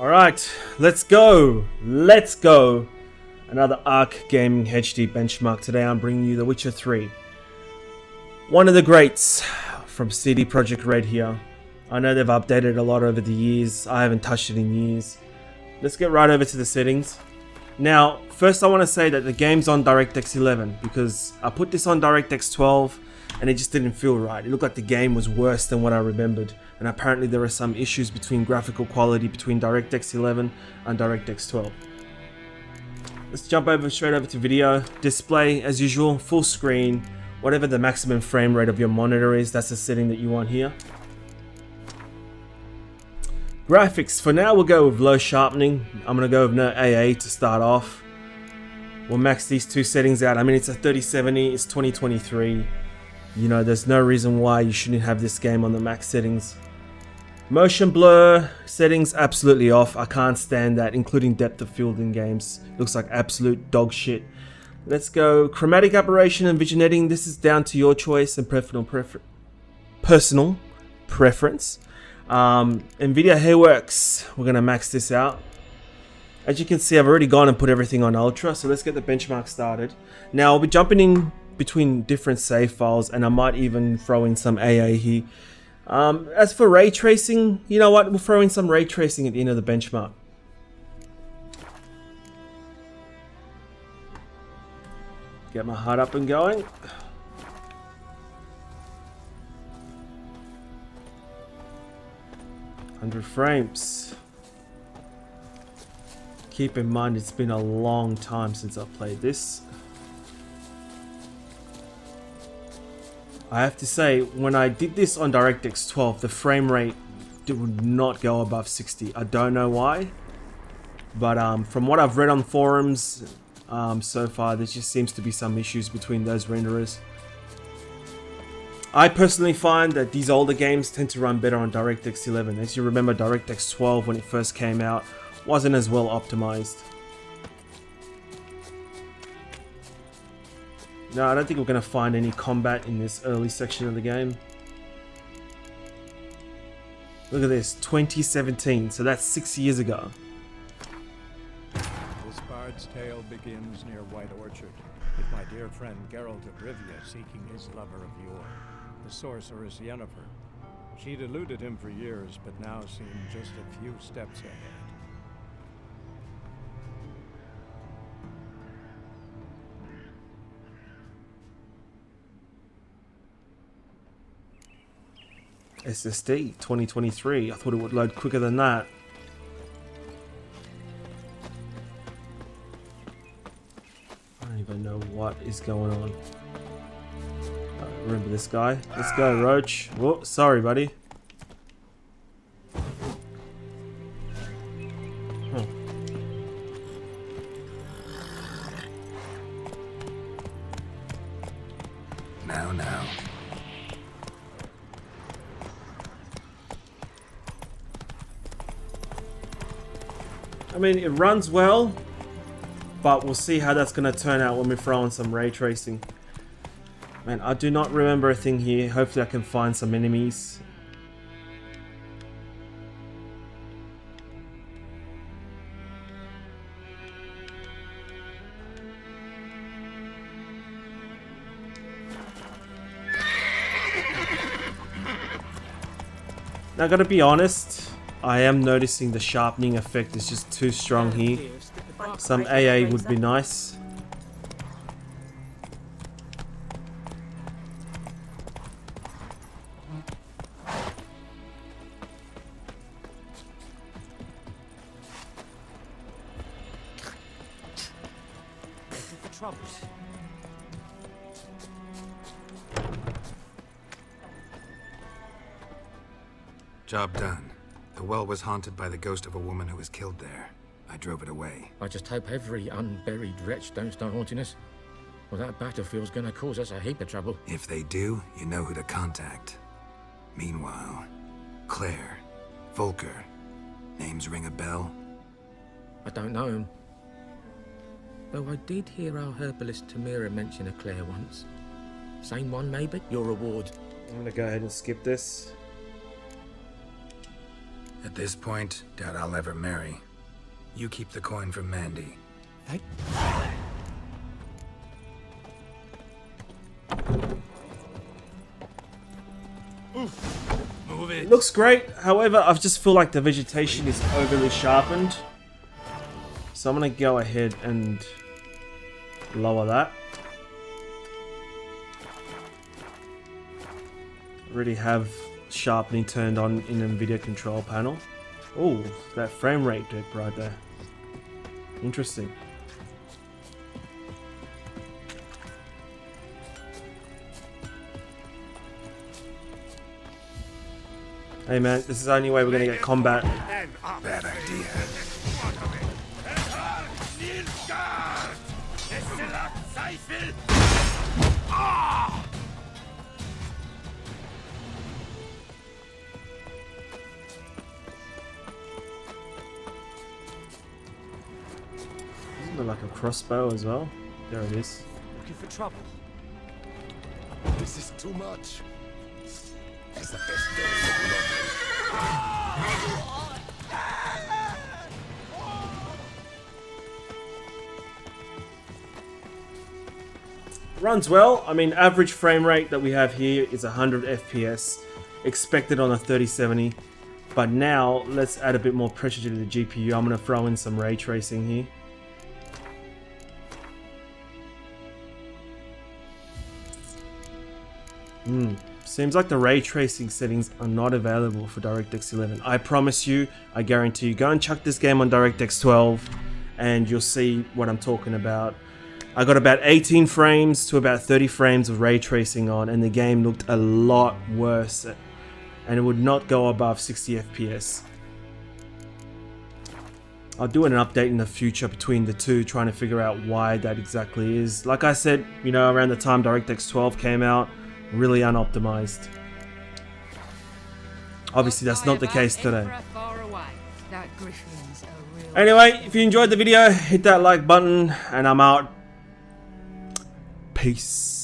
Alright, let's go. Let's go. Another Arc Gaming HD benchmark. Today I'm bringing you The Witcher 3. One of the greats from CD Projekt Red here. I know they've updated a lot over the years. I haven't touched it in years. Let's get right over to the settings. Now, first I want to say that the game's on DirectX 11 because I put this on DirectX 12 and it just didn't feel right. It looked like the game was worse than what I remembered, and apparently there are some issues between graphical quality between DirectX 11 and DirectX 12. Let's jump straight over to video. Display, as usual, full screen. Whatever the maximum frame rate of your monitor is, that's the setting that you want here. Graphics, for now we'll go with low sharpening. I'm going to go with no AA to start off. We'll max these two settings out. I mean, it's a 3070, it's 2023. You know, there's no reason why you shouldn't have this game on the max settings. Motion blur settings absolutely off. I can't stand that, including depth of field in games. Looks like absolute dog shit. Let's go chromatic aberration and vision editing. This is down to your choice and personal preference. NVIDIA Hairworks, we're gonna max this out. As you can see, I've already gone and put everything on ultra, so let's get the benchmark started. Now I'll be jumping in between different save files, and I might even throw in some AA here. As for ray tracing, you know what, we'll throw in some ray tracing at the end of the benchmark. Get my HUD up and going. 100 frames. Keep in mind it's been a long time since I've played this. I have to say, when I did this on DirectX 12, the frame rate would not go above 60. I don't know why, but from what I've read on forums so far, there just seems to be some issues between those renderers. I personally find that these older games tend to run better on DirectX 11. As you remember, DirectX 12, when it first came out, wasn't as well optimized. No, I don't think we're going to find any combat in this early section of the game. Look at this, 2017, so that's 6 years ago. This bard's tale begins near White Orchard, with my dear friend Geralt of Rivia seeking his lover of yore, the sorceress Yennefer. She'd eluded him for years, but now seemed just a few steps ahead. SSD 2023. I thought it would load quicker than that. I don't even know what is going on. Remember this guy? Let's go, Roach. Whoa, sorry, buddy. Huh. Now. I mean, it runs well, but we'll see how that's going to turn out when we throw in some ray tracing. Man, I do not remember a thing here. Hopefully I can find some enemies. Now, I gotta be honest, I am noticing the sharpening effect is just too strong here. Some AA would be nice. Job done. The well was haunted by the ghost of a woman who was killed there. I drove it away. I just hope every unburied wretch don't start haunting us. Well, that battlefield's gonna cause us a heap of trouble. If they do, you know who to contact. Meanwhile, Claire, Volker, names ring a bell? I don't know him. Though I did hear our herbalist Tamira mention a Claire once. Same one, maybe? Your reward. I'm gonna go ahead and skip this. At this point, doubt I'll ever marry. You keep the coin from Mandy. Move it. It looks great, however, I just feel like the vegetation is overly sharpened. So I'm gonna go ahead and lower that. Already have sharpening turned on in the video control panel. Oh, that frame rate dip right there. Interesting. Hey man, this is the only way we're gonna get combat. Bad idea. Isn't it like a crossbow as well? There it is. Looking for trouble? This is too much. It's the best day of Runs well. I mean, average frame rate that we have here is 100 FPS, expected on a 3070. But now, let's add a bit more pressure to the GPU. I'm going to throw in some ray tracing here. Seems like the ray tracing settings are not available for DirectX 11. I promise you, I guarantee you, go and chuck this game on DirectX 12 and you'll see what I'm talking about. I got about 18 frames to about 30 frames of ray tracing on, and the game looked a lot worse, and it would not go above 60 FPS. I'll do an update in the future between the two, trying to figure out why that exactly is. Like I said, you know, around the time DirectX 12 came out, really unoptimized. Obviously that's not the case today. Anyway, if you enjoyed the video, hit that like button and I'm out. Peace.